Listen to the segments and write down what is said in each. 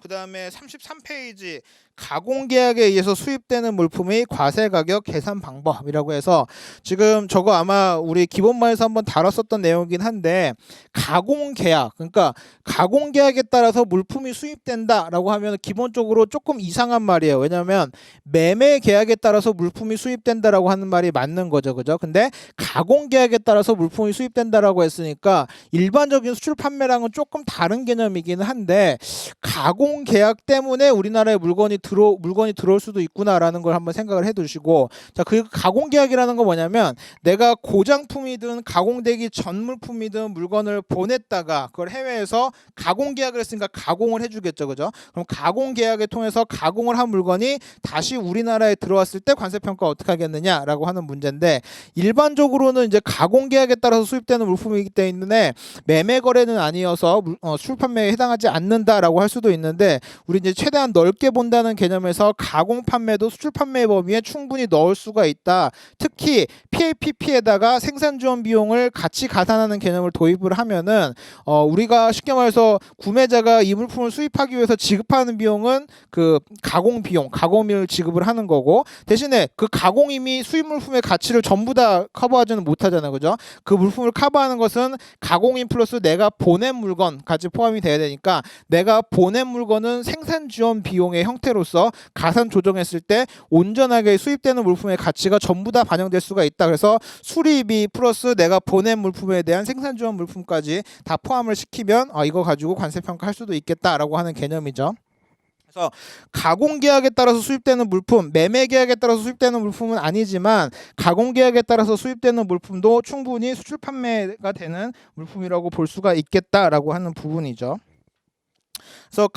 그 다음에 33페이지 가공계약에 의해서 수입되는 물품의 과세가격 계산 방법이라고 해서 지금 저거 아마 우리 기본반에서 한번 다뤘었던 내용이긴 한데 가공계약, 그러니까 가공계약에 따라서 물품이 수입된다라고 하면 기본적으로 조금 이상한 말이에요. 왜냐하면 매매계약에 따라서 물품이 수입된다라고 하는 말이 맞는 거죠. 그죠? 근데 가공계약에 따라서 물품이 수입된다라고 했으니까 일반적인 수출 판매랑은 조금 다른 개념이긴 한데 가공계약 때문에 우리나라에 물건이 들어올 수도 있구나라는 걸 한번 생각을 해두시고, 자, 그 가공계약이라는 건 뭐냐면 내가 고장품이든 가공되기 전 물품이든 물건을 보냈다가 그걸 해외에서 가공계약을 했으니까 가공을 해주겠죠, 그죠? 그럼 가공계약을 통해서 가공을 한 물건이 다시 우리나라에 들어왔을 때 관세평가 어떻게 하겠느냐라고 하는 문제인데, 일반적으로는 이제 가공계약에 따라서 수입되는 물품이기 때문에 매매거래는 아니어서 수출 판매에 해당하지 않는다라고 할 수도 있는데, 우리 이제 최대한 넓게 본다는 개념에서 가공 판매도 수출 판매 범위에 충분히 넣을 수가 있다. 특히 PAPP에다가 생산 지원 비용을 같이 가산하는 개념을 도입을 하면은 우리가 쉽게 말해서 구매자가 이 물품을 수입하기 위해서 지급하는 비용은 그 가공 비용, 가공비를 지급을 하는 거고, 대신에 그 가공임이 수입 물품의 가치를 전부 다 커버하지는 못하잖아요, 그죠? 그 물품을 커버하는 것은 가공임 플러스 내가 보낸 물건까지 포함이 돼야 되니까, 내가 보낸 물건은 생산 지원 비용의 형태로서 가산 조정했을 때 온전하게 수입되는 물품의 가치가 전부 다 반영될 수가 있다. 그래서 수리비 플러스 내가 보낸 물품에 대한 생산 지원 물품까지 다 포함을 시키면 이거 가지고 관세 평가할 수도 있겠다라고 하는 개념이죠. 그래서 가공계약에 따라서 수입되는 물품, 매매계약에 따라서 수입되는 물품은 아니지만 가공계약에 따라서 수입되는 물품도 충분히 수출 판매가 되는 물품이라고 볼 수가 있겠다라고 하는 부분이죠. 그래서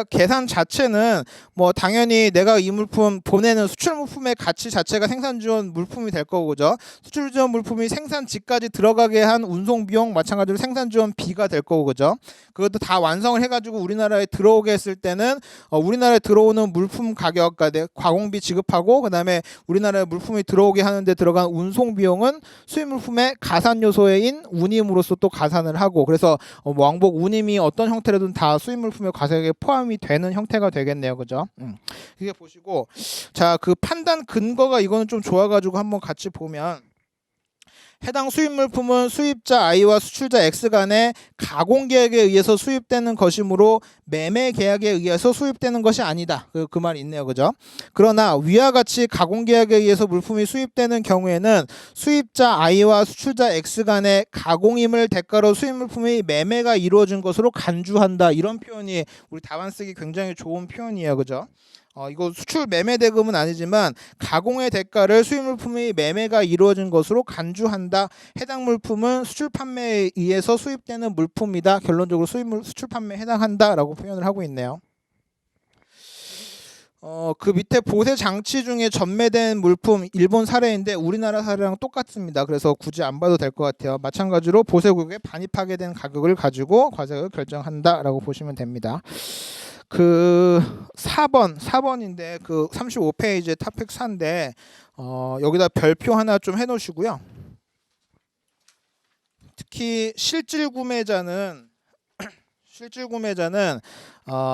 계산 자체는 뭐 당연히 내가 이 물품 보내는 수출 물품의 가치 자체가 생산 지원 물품이 될 거고, 그죠? 수출 지원 물품이 생산지까지 들어가게 한 운송 비용 마찬가지로 생산 지원비가 될 거고, 그죠? 그것도 다 완성을 해가지고 우리나라에 들어오게 했을 때는 우리나라에 들어오는 물품 가격, 그러니까 가공비 지급하고 그다음에 우리나라에 물품이 들어오게 하는데 들어간 운송 비용은 수입 물품의 가산 요소인 운임으로서 또 가산을 하고, 그래서 왕복 운임이 어떤 형태로든 다 수입 물품의 과세액에 포함이 되는 형태가 되겠네요, 그죠? 이게 보시고, 자, 그 판단 근거가 이거는 좀 좋아가지고 한번 같이 보면, 해당 수입 물품은 수입자 I와 수출자 X 간의 가공계약에 의해서 수입되는 것이므로 매매계약에 의해서 수입되는 것이 아니다. 그 말이 있네요, 그죠? 그러나 위와 같이 가공계약에 의해서 물품이 수입되는 경우에는 수입자 I와 수출자 X 간의 가공임을 대가로 수입 물품의 매매가 이루어진 것으로 간주한다. 이런 표현이 우리 답안 쓰기 굉장히 좋은 표현이에요, 그죠? 이거 수출 매매 대금은 아니지만 가공의 대가를 수입 물품의 매매가 이루어진 것으로 간주한다. 해당 물품은 수출 판매에 의해서 수입되는 물품이다. 결론적으로 수출 판매에 해당한다라고 표현을 하고 있네요. 그 밑에 보세 장치 중에 전매된 물품 일본 사례인데 우리나라 사례랑 똑같습니다. 그래서 굳이 안 봐도 될 것 같아요. 마찬가지로 보세국에 반입하게 된 가격을 가지고 과세를 결정한다라고 보시면 됩니다. 그 4번인데 그 35페이지의 탑픽 4인데 여기다 별표 하나 좀 해놓으시고요. 특히 실질 구매자는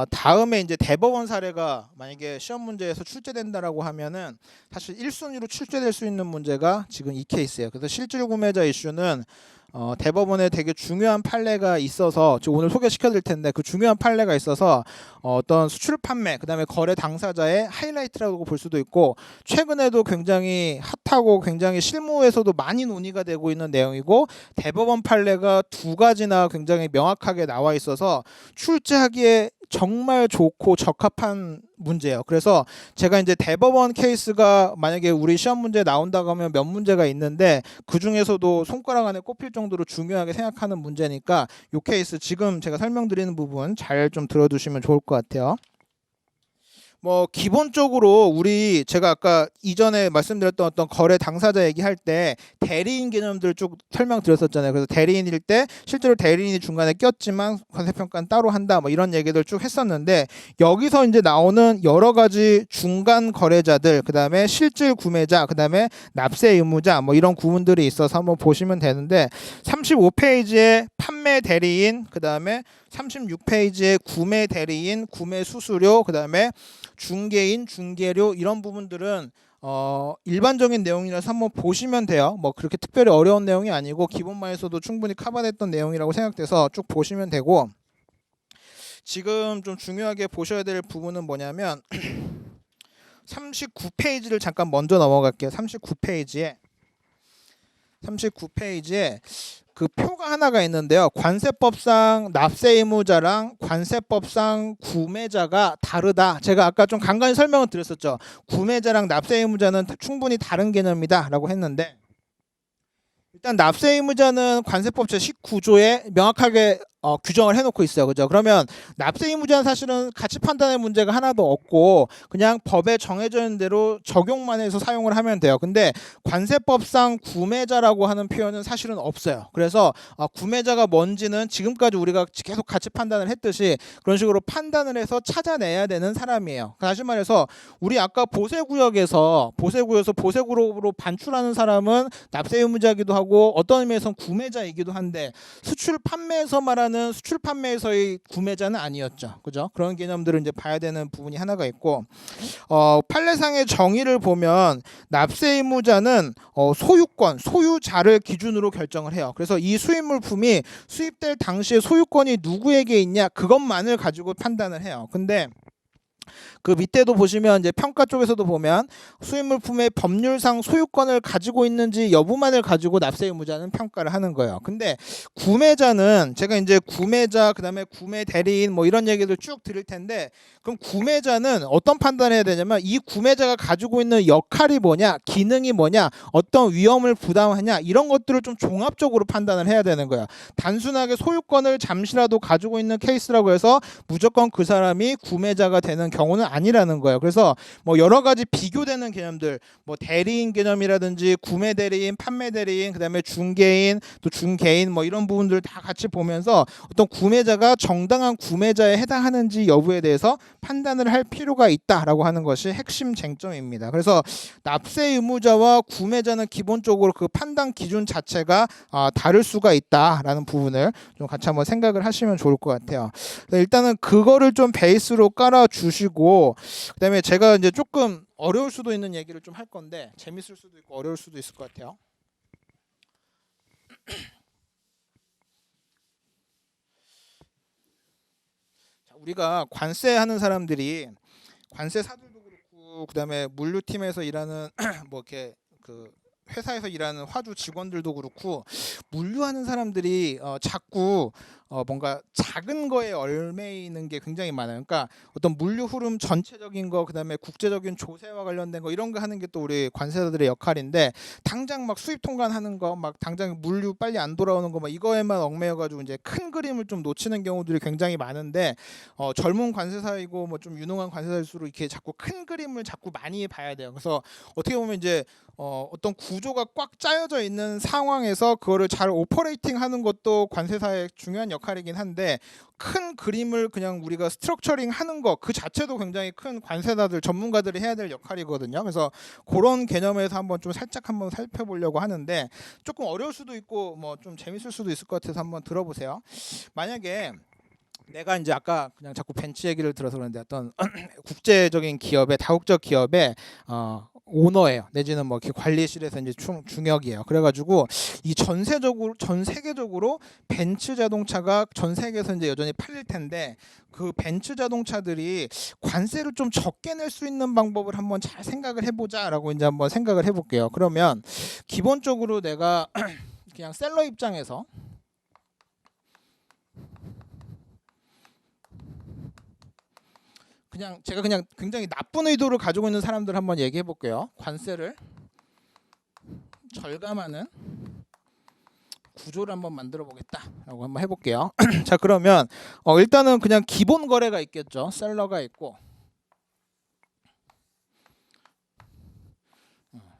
다음에 이제 대법원 사례가 만약에 시험 문제에서 출제된다라고 하면은 사실 1순위로 출제될 수 있는 문제가 지금 이 케이스예요. 그래서 실질 구매자 이슈는 대법원에 되게 중요한 판례가 있어서 오늘 소개시켜 드릴 텐데, 그 중요한 판례가 있어서 어떤 수출 판매 그다음에 거래 당사자의 하이라이트라고 볼 수도 있고, 최근에도 굉장히 핫하고 굉장히 실무에서도 많이 논의가 되고 있는 내용이고, 대법원 판례가 두 가지나 굉장히 명확하게 나와 있어서 출제하기에 정말 좋고 적합한 문제예요. 그래서 제가 이제 대법원 케이스가 만약에 우리 시험 문제에 나온다고 하면 몇 문제가 있는데 그 중에서도 손가락 안에 꼽힐 정도로 중요하게 생각하는 문제니까 이 케이스 지금 제가 설명드리는 부분 잘 좀 들어두시면 좋을 것 같아요. 뭐 기본적으로 제가 아까 이전에 말씀드렸던 어떤 거래 당사자 얘기할 때 대리인 개념들 쭉 설명드렸었잖아요. 그래서 대리인일 때 실제로 대리인이 중간에 꼈지만 관세평가는 따로 한다, 뭐 이런 얘기들 쭉 했었는데, 여기서 이제 나오는 여러 가지 중간 거래자들, 그 다음에 실질 구매자, 그 다음에 납세 의무자, 뭐 이런 구분들이 있어서 한번 보시면 되는데, 35페이지에 판매 대리인, 그 다음에 36페이지에 구매 대리인, 구매 수수료, 그다음에 중개인, 중개료 이런 부분들은 일반적인 내용이라서 한번 보시면 돼요. 뭐 그렇게 특별히 어려운 내용이 아니고 기본만에서도 충분히 커버됐던 내용이라고 생각돼서 쭉 보시면 되고, 지금 좀 중요하게 보셔야 될 부분은 뭐냐면 39페이지를 잠깐 먼저 넘어갈게요. 39페이지에 그 표가 하나가 있는데요. 관세법상 납세 의무자랑 관세법상 구매자가 다르다. 제가 아까 좀 간간히 설명을 드렸었죠. 구매자랑 납세 의무자는 충분히 다른 개념이다 라고 했는데, 일단 납세 의무자는 관세법 제19조에 명확하게 규정을 해놓고 있어요. 그죠? 그러면 납세 의무자는 사실은 가치 판단의 문제가 하나도 없고 그냥 법에 정해져 있는 대로 적용만 해서 사용을 하면 돼요. 근데 관세법상 구매자라고 하는 표현은 사실은 없어요. 그래서 구매자가 뭔지는 지금까지 우리가 계속 가치 판단을 했듯이 그런 식으로 판단을 해서 찾아내야 되는 사람이에요. 다시 말해서 우리 아까 보세구역에서 보세구로 반출하는 사람은 납세 의무자이기도 하고 어떤 의미에서는 구매자이기도 한데, 수출 판매에서 말하는 수출 판매에서의 구매자는 아니었죠. 그죠? 그런 개념들을 이제 봐야 되는 부분이 하나가 있고, 판례상의 정의를 보면 납세 의무자는 소유권, 소유자를 기준으로 결정을 해요. 그래서 이 수입 물품이 수입될 당시에 소유권이 누구에게 있냐 그것만을 가지고 판단을 해요. 근데 그 밑에도 보시면 이제 평가 쪽에서도 보면 수입 물품의 법률상 소유권을 가지고 있는지 여부만을 가지고 납세 의무자는 평가를 하는 거예요. 근데 구매자는 제가 이제 구매자 그다음에 구매 대리인 뭐 이런 얘기들 쭉 드릴 텐데, 그럼 구매자는 어떤 판단을 해야 되냐면 이 구매자가 가지고 있는 역할이 뭐냐, 기능이 뭐냐, 어떤 위험을 부담하냐 이런 것들을 좀 종합적으로 판단을 해야 되는 거예요. 단순하게 소유권을 잠시라도 가지고 있는 케이스라고 해서 무조건 그 사람이 구매자가 되는 경우는 아니라는 거예요. 그래서 뭐 여러 가지 비교되는 개념들, 뭐 대리인 개념이라든지 구매 대리인, 판매 대리인, 그다음에 중개인, 또 중개인 뭐 이런 부분들 다 같이 보면서 어떤 구매자가 정당한 구매자에 해당하는지 여부에 대해서 판단을 할 필요가 있다라고 하는 것이 핵심 쟁점입니다. 그래서 납세 의무자와 구매자는 기본적으로 그 판단 기준 자체가 다를 수가 있다라는 부분을 좀 같이 한번 생각을 하시면 좋을 것 같아요. 일단은 그거를 좀 베이스로 깔아 주시고, 그다음에 제가 이제 조금 어려울 수도 있는 얘기를 좀 할 건데 재밌을 수도 있고 어려울 수도 있을 것 같아요. 자, 우리가 관세하는 사람들이 관세사들도 그렇고 그다음에 물류팀에서 일하는 뭐 이렇게 그 회사에서 일하는 화주 직원들도 그렇고 물류하는 사람들이 자꾸 뭔가 작은 거에 얽매이는 게 굉장히 많아요. 그러니까 어떤 물류 흐름 전체적인 거, 그다음에 국제적인 조세와 관련된 거 이런 거 하는 게 또 우리 관세사들의 역할인데, 당장 막 수입 통관하는 거, 막 당장 물류 빨리 안 돌아오는 거, 막 이거에만 얽매여가지고 이제 큰 그림을 좀 놓치는 경우들이 굉장히 많은데, 젊은 관세사이고 뭐 좀 유능한 관세사일수록 이렇게 자꾸 큰 그림을 자꾸 많이 봐야 돼요. 그래서 어떻게 보면 이제 어떤 구조가 꽉 짜여져 있는 상황에서 그거를 잘 오퍼레이팅하는 것도 관세사의 중요한 역할이긴 한데, 큰 그림을 그냥 우리가 스트럭처링 하는 거 그 자체도 굉장히 큰 관세사들 전문가들이 해야 될 역할이거든요. 그래서 그런 개념에서 한번 좀 살짝 한번 살펴보려고 하는데, 조금 어려울 수도 있고 뭐 좀 재밌을 수도 있을 것 같아서 한번 들어보세요. 만약에 내가 이제 아까 그냥 자꾸 벤치 얘기를 들어서 그런데 어떤 국제적인 기업의 다국적 기업의 오너예요. 내지는 뭐 이렇게 관리실에서 이제 중역이에요. 그래가지고 이 전 세계적으로 벤츠 자동차가 전 세계에서 이제 여전히 팔릴 텐데, 그 벤츠 자동차들이 관세를 좀 적게 낼 수 있는 방법을 한번 잘 생각을 해보자라고 이제 한번 생각을 해볼게요. 그러면 기본적으로 내가 그냥 셀러 입장에서 제가 그냥 굉장히 나쁜 의도를 가지고 있는 사람들 한번 얘기해 볼게요. 관세를 절감하는 구조를 한번 만들어 보겠다라고 한번 해볼게요. 자, 그러면 일단은 그냥 기본 거래가 있겠죠. 셀러가 있고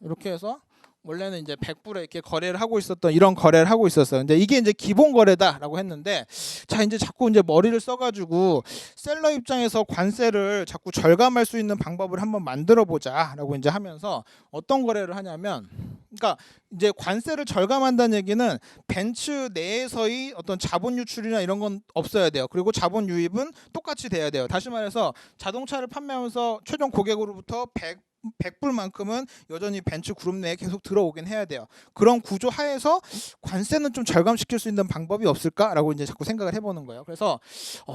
이렇게 해서 원래는 이제 100불에 이렇게 거래를 하고 있었던 이런 거래를 하고 있었어요. 근데 이게 이제 기본 거래다라고 했는데, 자 이제 자꾸 이제 머리를 써가지고 셀러 입장에서 관세를 자꾸 절감할 수 있는 방법을 한번 만들어 보자라고 이제 하면서 어떤 거래를 하냐면, 그러니까 이제 관세를 절감한다는 얘기는 벤츠 내에서의 어떤 자본 유출이나 이런 건 없어야 돼요. 그리고 자본 유입은 똑같이 돼야 돼요. 다시 말해서 자동차를 판매하면서 최종 고객으로부터 100불만큼은 여전히 벤츠 그룹 내에 계속 들어오긴 해야 돼요. 그런 구조 하에서 관세는 좀 절감시킬 수 있는 방법이 없을까라고 이제 자꾸 생각을 해보는 거예요. 그래서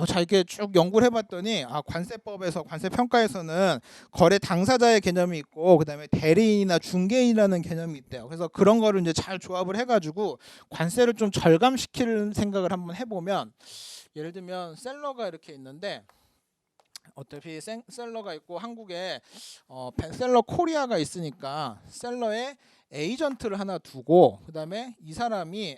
자 이렇게 쭉 연구를 해봤더니 관세법에서 관세평가에서는 거래 당사자의 개념이 있고 그다음에 대리인이나 중개인이라는 개념이 있대요. 그래서 그런 거를 이제 잘 조합을 해가지고 관세를 좀 절감시키는 생각을 한번 해보면, 예를 들면 셀러가 이렇게 있는데 어차피 셀러가 있고 한국에 셀러 코리아가 있으니까 셀러에 에이전트를 하나 두고 그다음에 이 사람이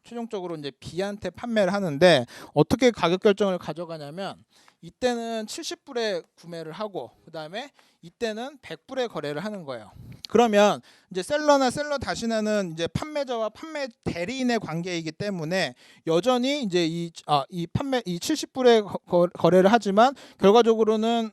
최종적으로 이제 B한테 판매를 하는데 어떻게 가격 결정을 가져가냐면 이때는 70불에 구매를 하고 그다음에 이때는 100불에 거래를 하는 거예요. 그러면 이제 셀러나 셀러 다시나는 이제 판매자와 판매 대리인의 관계이기 때문에 여전히 이제 이 70불에 거래를 하지만 결과적으로는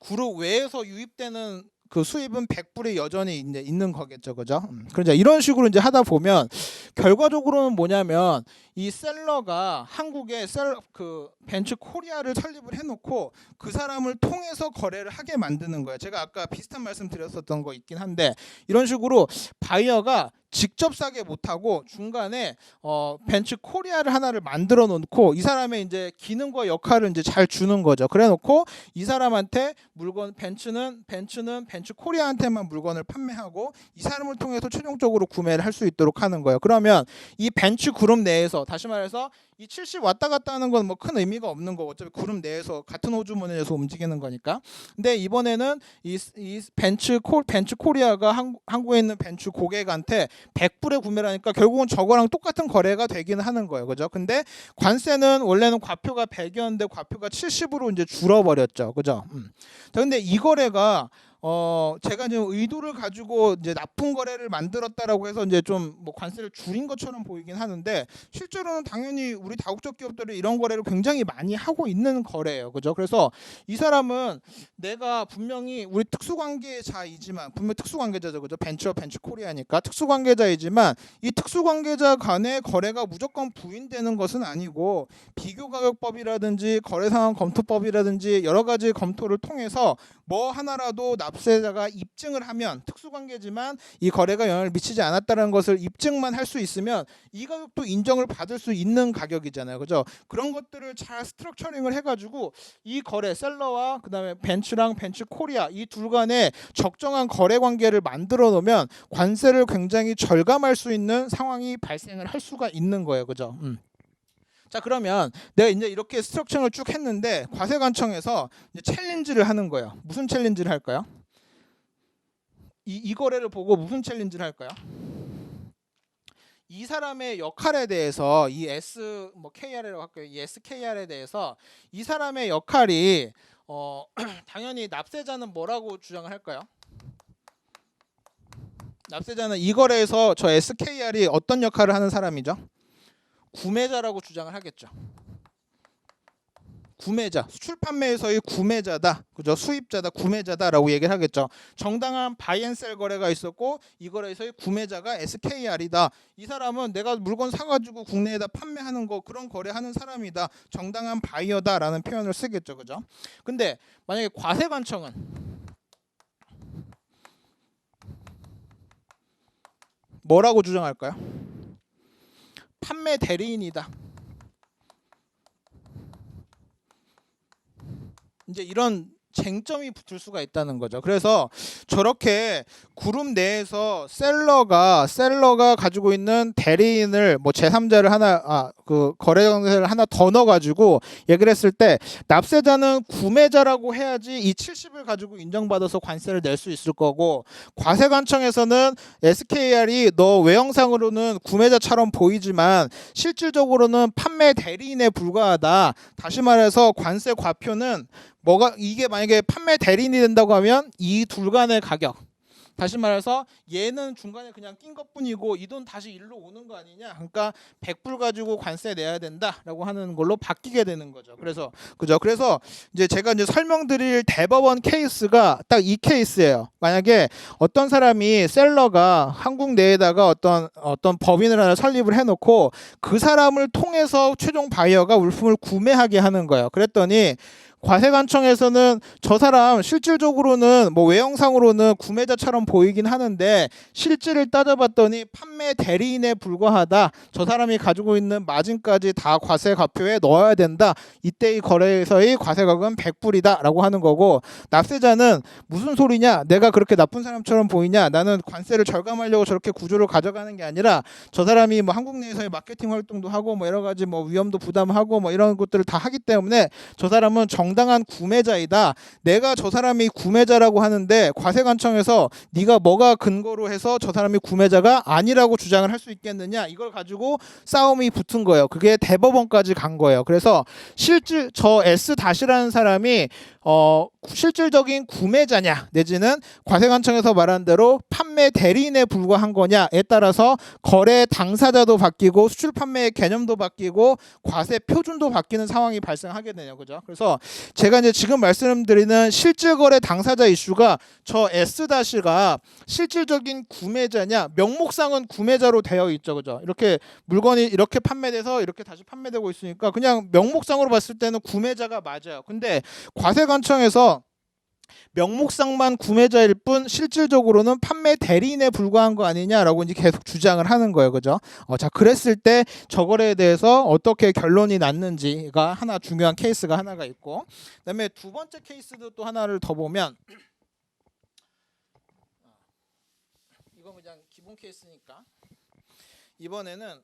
그룹 외에서 유입되는 그 수입은 100불이 여전히 이제 있는 거겠죠, 그죠? 그러자 이런 식으로 이제 하다 보면 결과적으로는 뭐냐면 이 셀러가 한국에 그 벤츠 코리아를 설립을 해놓고 그 사람을 통해서 거래를 하게 만드는 거예요. 제가 아까 비슷한 말씀 드렸었던 거 있긴 한데 이런 식으로 바이어가 직접 사게 못하고 중간에 벤츠 코리아를 하나를 만들어 놓고 이 사람의 이제 기능과 역할을 이제 잘 주는 거죠. 그래 놓고 이 사람한테 물건 벤츠는 벤츠 코리아한테만 물건을 판매하고 이 사람을 통해서 최종적으로 구매를 할 수 있도록 하는 거예요. 그러면 이 벤츠 그룹 내에서 다시 말해서 이 70 왔다 갔다 하는 건 뭐 큰 의미가 없는 거고 어차피 그룹 내에서 같은 호주머니에서 움직이는 거니까. 근데 이번에는 이 벤츠 코리아가 한국에 있는 벤츠 고객한테 100불에 구매를 하니까 결국은 저거랑 똑같은 거래가 되기는 하는 거예요. 그죠? 근데 관세는 원래는 과표가 100이었는데 과표가 70으로 이제 줄어버렸죠. 그죠? 자, 근데 이 거래가 제가 지금 의도를 가지고 이제 나쁜 거래를 만들었다라고 해서 이제 좀 뭐 관세를 줄인 것처럼 보이긴 하는데 실제로는 당연히 우리 다국적 기업들이 이런 거래를 굉장히 많이 하고 있는 거래예요. 그죠? 그래서 이 사람은 내가 분명히 우리 특수관계자이지만 분명 특수관계자죠. 그죠? 벤츠 코리아니까 특수관계자이지만 이 특수관계자 간의 거래가 무조건 부인되는 것은 아니고 비교가격법이라든지 거래상황 검토법이라든지 여러 가지 검토를 통해서 뭐 하나라도 납세자가 입증을 하면 특수관계지만 이 거래가 영향을 미치지 않았다는 것을 입증만 할 수 있으면 이 가격도 인정을 받을 수 있는 가격이잖아요. 그죠? 그런 것들을 잘 스트럭처링을 해가지고 이 거래 셀러와 그다음에 벤츠랑 벤츠 코리아 이 둘 간의 적정한 거래 관계를 만들어 놓으면 관세를 굉장히 절감할 수 있는 상황이 발생을 할 수가 있는 거예요. 그죠? 자, 그러면 내가 이제 이렇게 스트럭처를 쭉 했는데 과세관청에서 이제 챌린지를 하는 거예요. 무슨 챌린지를 할까요? 이 거래를 보고 무슨 챌린지를 할까요? 이 사람의 역할에 대해서 이 KR이라고 할게요. 이 SKR에 대해서 이 사람의 역할이 당연히 납세자는 뭐라고 주장을 할까요? 납세자는 이 거래에서 저 SKR이 어떤 역할을 하는 사람이죠? 구매자라고 주장을 하겠죠. 구매자, 수출 판매에서의 구매자다, 그죠? 수입자다, 구매자다라고 얘기를 하겠죠. 정당한 바이앤셀 거래가 있었고 이 거래에서의 구매자가 SKR이다. 이 사람은 내가 물건 사가지고 국내에다 판매하는 거 그런 거래하는 사람이다. 정당한 바이어다라는 표현을 쓰겠죠, 그죠? 근데 만약에 과세관청은 뭐라고 주장할까요? 판매 대리인이다. 이제 이런 쟁점이 붙을 수가 있다는 거죠. 그래서 저렇게 그룹 내에서 셀러가 가지고 있는 대리인을 뭐 제3자를 하나 그 거래 관계를 하나 더 넣어가지고 얘기를 했을 때 납세자는 구매자라고 해야지 이 70을 가지고 인정받아서 관세를 낼 수 있을 거고 과세관청에서는 SKR이 너 외형상으로는 구매자처럼 보이지만 실질적으로는 판매 대리인에 불과하다. 다시 말해서 관세 과표는 이게 만약에 판매 대리인이 된다고 하면 이 둘 간의 가격 다시 말해서 얘는 중간에 그냥 낀 것뿐이고 이 돈 다시 일로 오는 거 아니냐. 그러니까 100불 가지고 관세 내야 된다라고 하는 걸로 바뀌게 되는 거죠. 그래서 그죠? 그래서 이제 제가 이제 설명드릴 대법원 케이스가 딱 이 케이스예요. 만약에 어떤 사람이 셀러가 한국 내에다가 어떤 법인을 하나 설립을 해놓고 그 사람을 통해서 최종 바이어가 물품을 구매하게 하는 거예요. 그랬더니 과세관청에서는 저 사람 실질적으로는 뭐 외형상으로는 구매자처럼 보이긴 하는데 실질을 따져봤더니 판매 대리인에 불과하다. 저 사람이 가지고 있는 마진까지 다 과세과표에 넣어야 된다. 이때의 거래에서의 과세가격은 100불이다 라고 하는 거고, 납세자는 무슨 소리냐, 내가 그렇게 나쁜 사람처럼 보이냐, 나는 관세를 절감하려고 저렇게 구조를 가져가는 게 아니라 저 사람이 뭐 한국 내에서의 마케팅 활동도 하고 뭐 여러 가지 뭐 위험도 부담하고 뭐 이런 것들을 다 하기 때문에 저 사람은 정당한 구매자이다. 내가 저 사람이 구매자라고 하는데 과세관청에서 네가 뭐가 근거로 해서 저 사람이 구매자가 아니라고 주장을 할 수 있겠느냐, 이걸 가지고 싸움이 붙은 거예요. 그게 대법원까지 간 거예요. 그래서 실질 저 S-라는 사람이 실질적인 구매자냐 내지는 과세관청에서 말한 대로 판매 대리인에 불과한 거냐에 따라서 거래 당사자도 바뀌고 수출 판매의 개념도 바뀌고 과세 표준도 바뀌는 상황이 발생하게 되네요. 그죠? 그래서 제가 이제 지금 말씀드리는 실질 거래 당사자 이슈가 저 S-가 실질적인 구매자냐, 명목상은 구매자로 되어 있죠. 그죠? 이렇게 물건이 이렇게 판매돼서 이렇게 다시 판매되고 있으니까 그냥 명목상으로 봤을 때는 구매자가 맞아요. 근데 과세관청에서 명목상만 구매자일 뿐 실질적으로는 판매 대리인에 불과한 거 아니냐라고 이제 계속 주장을 하는 거예요. 그죠? 자, 그랬을 때 저 거래에 대해서 어떻게 결론이 났는지가 하나 중요한 케이스가 하나가 있고, 그다음에 두 번째 케이스도 또 하나를 더 보면, 이건 그냥 기본 케이스니까 이번에는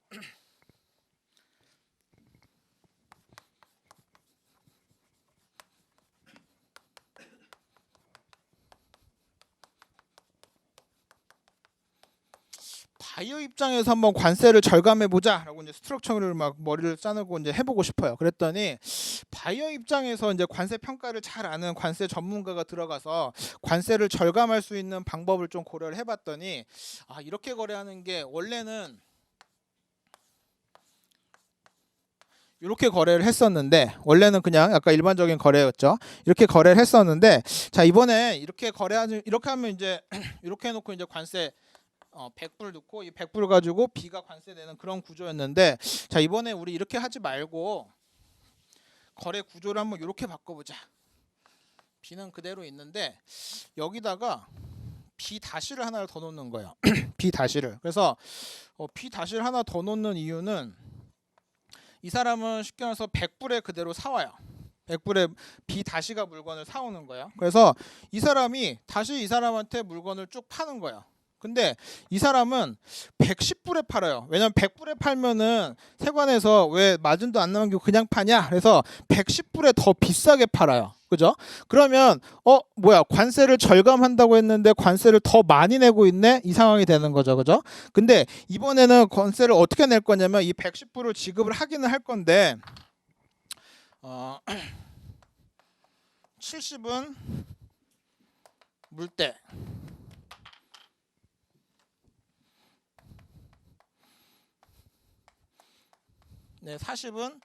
바이어 입장에서 한번 관세를 절감해 보자라고 이제 스트럭처를 막 머리를 짜내고 이제 해보고 싶어요. 그랬더니 바이어 입장에서 이제 관세 평가를 잘 아는 관세 전문가가 들어가서 관세를 절감할 수 있는 방법을 좀 고려를 해봤더니, 이렇게 거래하는 게 원래는 이렇게 거래를 했었는데, 원래는 그냥 약간 일반적인 거래였죠. 이렇게 거래를 했었는데, 자, 이번에 이렇게 이렇게 하면 이제 이렇게 해놓고 이제 관세 100불 넣고 이 100불 가지고 B가 관세 내는 그런 구조였는데, 자, 이번에 우리 이렇게 하지 말고 거래 구조를 한번 이렇게 바꿔보자. B는 그대로 있는데 여기다가 B-를 하나를 더 놓는 거예요. B-를. 그래서 B-를 하나 더 놓는 이유는 이 사람은 쉽게 말해서 100불에 그대로 사와요. 100불에 B-가 물건을 사오는 거예요. 그래서 이 사람이 다시 이 사람한테 물건을 쭉 파는 거예요. 근데 이 사람은 110불에 팔아요. 왜냐면 100불에 팔면은 세관에서 왜 마진도 안 남기고 그냥 파냐? 그래서 110불에 더 비싸게 팔아요. 그죠? 그러면 뭐야, 관세를 절감한다고 했는데 관세를 더 많이 내고 있네? 이 상황이 되는 거죠. 그죠? 근데 이번에는 관세를 어떻게 낼 거냐면 이 110불을 지급을 하기는 할 건데 70은 물때, 네, 40은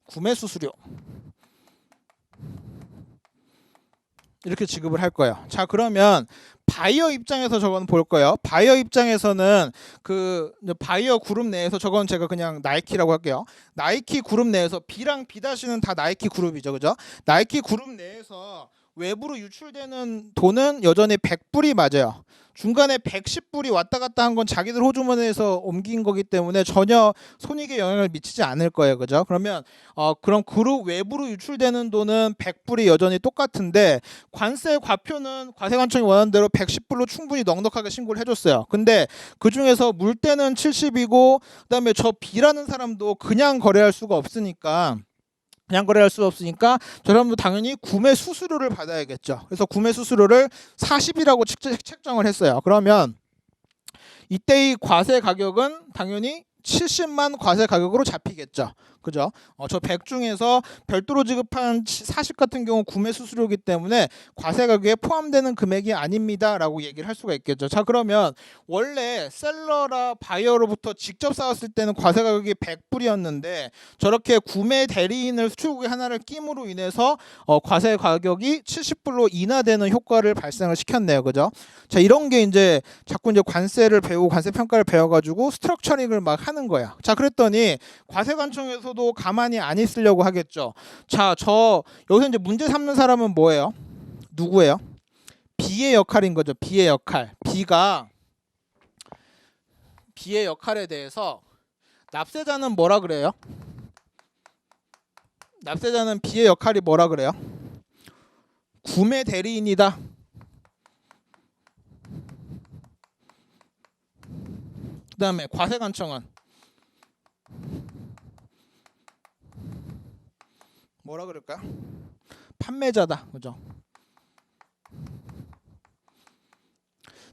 구매 수수료, 이렇게 지급을 할 거예요. 자, 그러면 바이어 입장에서 저건 볼 거예요. 바이어 입장에서는 그 바이어 그룹 내에서, 저건 제가 그냥 나이키라고 할게요. 나이키 그룹 내에서 B랑 B-는 다 나이키 그룹이죠. 그죠? 나이키 그룹 내에서 외부로 유출되는 돈은 여전히 100불이 맞아요. 중간에 110불이 왔다 갔다 한 건 자기들 호주머니에서 옮긴 거기 때문에 전혀 손익에 영향을 미치지 않을 거예요. 그죠? 그러면 그럼 그룹 외부로 유출되는 돈은 100불이 여전히 똑같은데 관세 과표는 과세관청이 원하는 대로 110불로 충분히 넉넉하게 신고를 해줬어요. 근데 그 중에서 물때는 70이고 그다음에 저 B라는 사람도 그냥 거래할 수가 없으니까 저 사람도 당연히 구매 수수료를 받아야겠죠. 그래서 구매 수수료를 40이라고 책정을 했어요. 그러면 이때의 과세 가격은 당연히 70만 과세 가격으로 잡히겠죠. 그죠? 저 100 중에서 별도로 지급한 40 같은 경우 구매 수수료이기 때문에 과세 가격에 포함되는 금액이 아닙니다라고 얘기를 할 수가 있겠죠. 자, 그러면 원래 셀러나 바이어로부터 직접 사왔을 때는 과세 가격이 100불이었는데 저렇게 구매 대리인을 수출국에 하나를 끼므로 인해서 과세 가격이 70불로 인하되는 효과를 발생을 시켰네요. 그죠? 자, 이런 게 이제 자꾸 이제 관세를 배우고 관세 평가를 배워가지고 스트럭처링을 막 하는 거야. 자, 그랬더니 과세관청에서도 가만히 안 있으려고 하겠죠. 자, 여기서 이제 문제 삼는 사람은 뭐예요? 누구예요? B의 역할인 거죠. B의 역할. B의 역할에 대해서 납세자는 뭐라 그래요? 납세자는 B의 역할이 뭐라 그래요? 구매 대리인이다. 그 다음에 과세관청은 뭐라 그럴까? 판매자다. 그죠?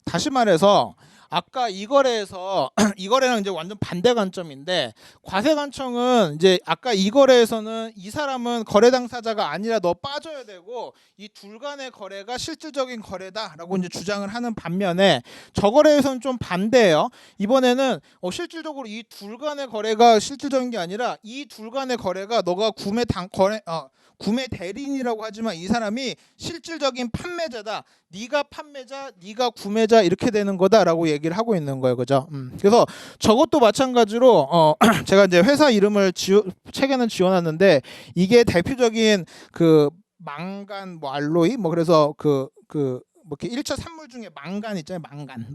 다시 말해서 아까 이 거래에서 이 거래랑 이제 완전 반대 관점인데 과세관청은 이제 아까 이 거래에서는 이 사람은 거래 당사자가 아니라 너 빠져야 되고 이 둘 간의 거래가 실질적인 거래다라고 이제 주장을 하는 반면에 저 거래에서는 좀 반대예요. 이번에는 실질적으로 이 둘 간의 거래가 실질적인 게 아니라 이 둘 간의 거래가 너가 구매 대리인이라고 하지만 이 사람이 실질적인 판매자다. 네가 판매자, 네가 구매자 이렇게 되는 거다라고 얘기를 하고 있는 거예요, 그죠? 그래서 저것도 마찬가지로 제가 이제 회사 이름을 책에는 지어놨는데 이게 대표적인 그 망간, 뭐 알로이, 뭐 그래서 뭐 이렇게 1차 산물 중에 망간 있잖아요.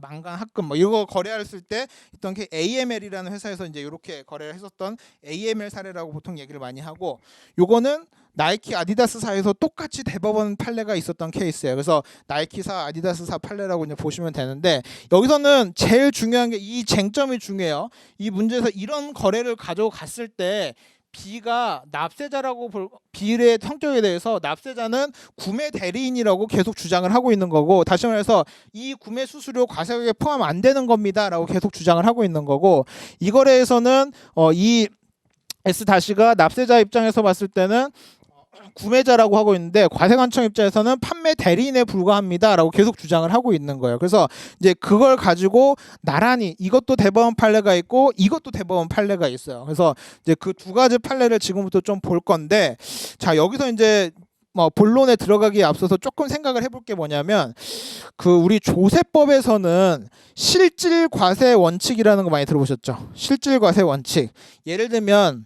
망간 합금 뭐 이거 거래했을 때 있던 게 AML이라는 회사에서 이제 이렇게 거래를 했었던 AML 사례라고 보통 얘기를 많이 하고 요거는 나이키 아디다스사에서 똑같이 대법원 판례가 있었던 케이스예요. 그래서 나이키사 아디다스사 판례라고 이제 보시면 되는데 여기서는 제일 중요한 게 이 쟁점이 중요해요. 이 문제에서 이런 거래를 가져갔을 때 B가 납세자라고 B의 성격에 대해서 납세자는 구매 대리인이라고 계속 주장을 하고 있는 거고 다시 말해서 이 구매 수수료 과세가격에 포함 안 되는 겁니다라고 계속 주장을 하고 있는 거고 이 거래에서는 이 S-가 납세자 입장에서 봤을 때는 구매자라고 하고 있는데 과세관청 입장에서는 판매 대리인에 불과합니다라고 계속 주장을 하고 있는 거예요. 그래서 이제 그걸 가지고 나란히 이것도 대법원 판례가 있고 이것도 대법원 판례가 있어요. 그래서 이제 그 두 가지 판례를 지금부터 좀 볼 건데 자 여기서 이제 본론에 들어가기에 앞서서 조금 생각을 해볼 게 뭐냐면 우리 조세법에서는 실질 과세 원칙이라는 거 많이 들어보셨죠? 실질 과세 원칙. 예를 들면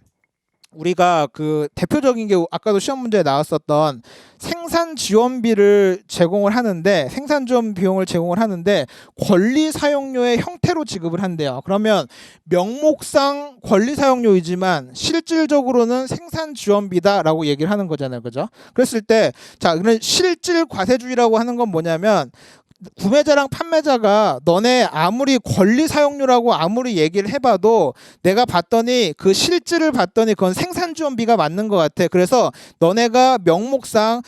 우리가 대표적인 게 아까도 시험 문제에 나왔었던 생산 지원비를 제공을 하는데 생산 지원 비용을 제공을 하는데 권리 사용료의 형태로 지급을 한대요. 그러면 명목상 권리 사용료이지만 실질적으로는 생산 지원비다라고 얘기를 하는 거잖아요. 그죠? 그랬을 때 그런 실질 과세주의라고 하는 건 뭐냐면 구매자랑 판매자가 너네 아무리 권리 사용료라고 아무리 얘기를 해봐도 내가 봤더니 그 실질을 봤더니 그건 생산 지원비가 맞는 것 같아. 그래서 너네가 명목상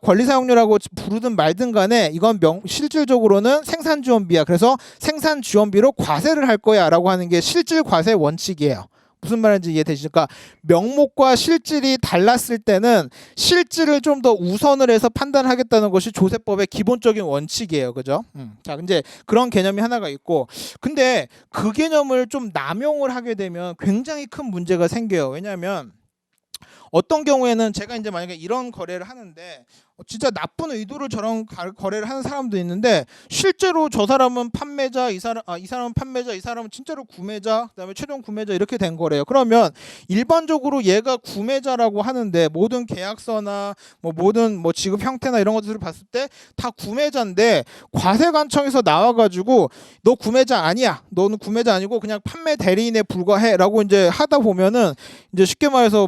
권리 사용료라고 부르든 말든 간에 이건 실질적으로는 생산 지원비야. 그래서 생산 지원비로 과세를 할 거야라고 하는 게 실질 과세 원칙이에요. 무슨 말인지 이해되실까? 명목과 실질이 달랐을 때는 실질을 좀 더 우선을 해서 판단하겠다는 것이 조세법의 기본적인 원칙이에요. 그죠? 자, 이제 그런 개념이 하나가 있고 근데 그 개념을 좀 남용을 하게 되면 굉장히 큰 문제가 생겨요. 왜냐하면 어떤 경우에는 제가 이제 만약에 이런 거래를 하는데 진짜 나쁜 의도로 저런 거래를 하는 사람도 있는데 실제로 저 사람은 판매자, 이 사람은 판매자, 이 사람은 진짜로 구매자, 그다음에 최종 구매자 이렇게 된 거래요. 그러면 일반적으로 얘가 구매자라고 하는데 모든 계약서나 모든 지급 형태나 이런 것들을 봤을 때 다 구매자인데 과세관청에서 나와가지고 너 구매자 아니야, 너는 구매자 아니고 그냥 판매 대리인에 불과해라고 이제 하다 보면은 이제 쉽게 말해서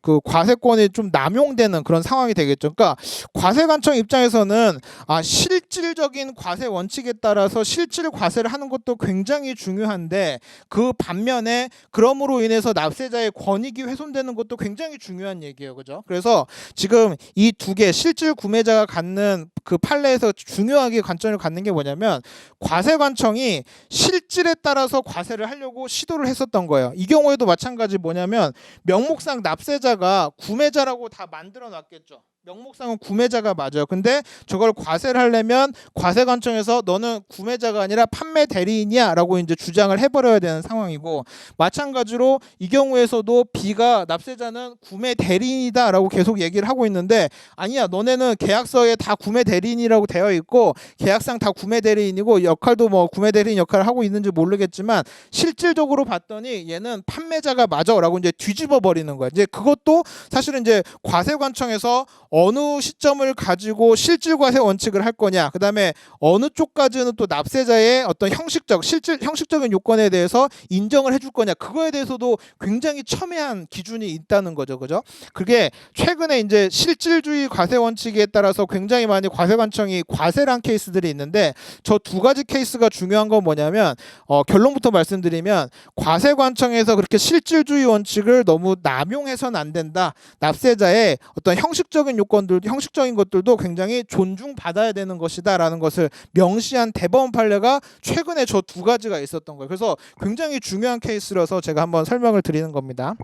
그 과세권이 좀 남용되는 그런 상황이 되겠죠. 그러니까 과세관청 입장에서는 실질적인 과세 원칙에 따라서 실질 과세를 하는 것도 굉장히 중요한데 그 반면에 그럼으로 인해서 납세자의 권익이 훼손되는 것도 굉장히 중요한 얘기예요. 그죠? 그래서 지금 이 두 개 실질 구매자가 갖는 그 판례에서 중요하게 관점을 갖는 게 뭐냐면 과세관청이 실질에 따라서 과세를 하려고 시도를 했었던 거예요. 이 경우에도 마찬가지 뭐냐면 명목상 납세자가 구매자라고 다 만들어 놨겠죠. 명목상은 구매자가 맞아요. 근데 저걸 과세를 하려면 과세관청에서 너는 구매자가 아니라 판매 대리인이야 라고 이제 주장을 해버려야 되는 상황이고, 마찬가지로 이 경우에서도 B가 납세자는 구매 대리인이다 라고 계속 얘기를 하고 있는데, 아니야, 너네는 계약서에 다 구매 대리인이라고 되어 있고 계약상 다 구매 대리인이고 역할도 뭐 구매 대리인 역할을 하고 있는지 모르겠지만 실질적으로 봤더니 얘는 판매자가 맞아 라고 이제 뒤집어 버리는 거야. 이제 그것도 사실은 이제 과세관청에서 어느 시점을 가지고 실질 과세 원칙을 할 거냐, 그 다음에 어느 쪽까지는 또 납세자의 어떤 형식적인 요건에 대해서 인정을 해줄 거냐, 그거에 대해서도 굉장히 첨예한 기준이 있다는 거죠. 그죠? 그게 최근에 이제 실질주의 과세 원칙에 따라서 굉장히 많이 과세관청이 과세를 한 케이스들이 있는데, 저 두 가지 케이스가 중요한 건 뭐냐면 결론부터 말씀드리면 과세관청에서 그렇게 실질주의 원칙을 너무 남용해서는 안 된다. 납세자의 어떤 형식적인 것들도 굉장히 존중받아야 되는 것이다라는 것을 명시한 대법원 판례가 최근에 저 두 가지가 있었던 거예요. 그래서 굉장히 중요한 케이스라서 제가 한번 설명을 드리는 겁니다.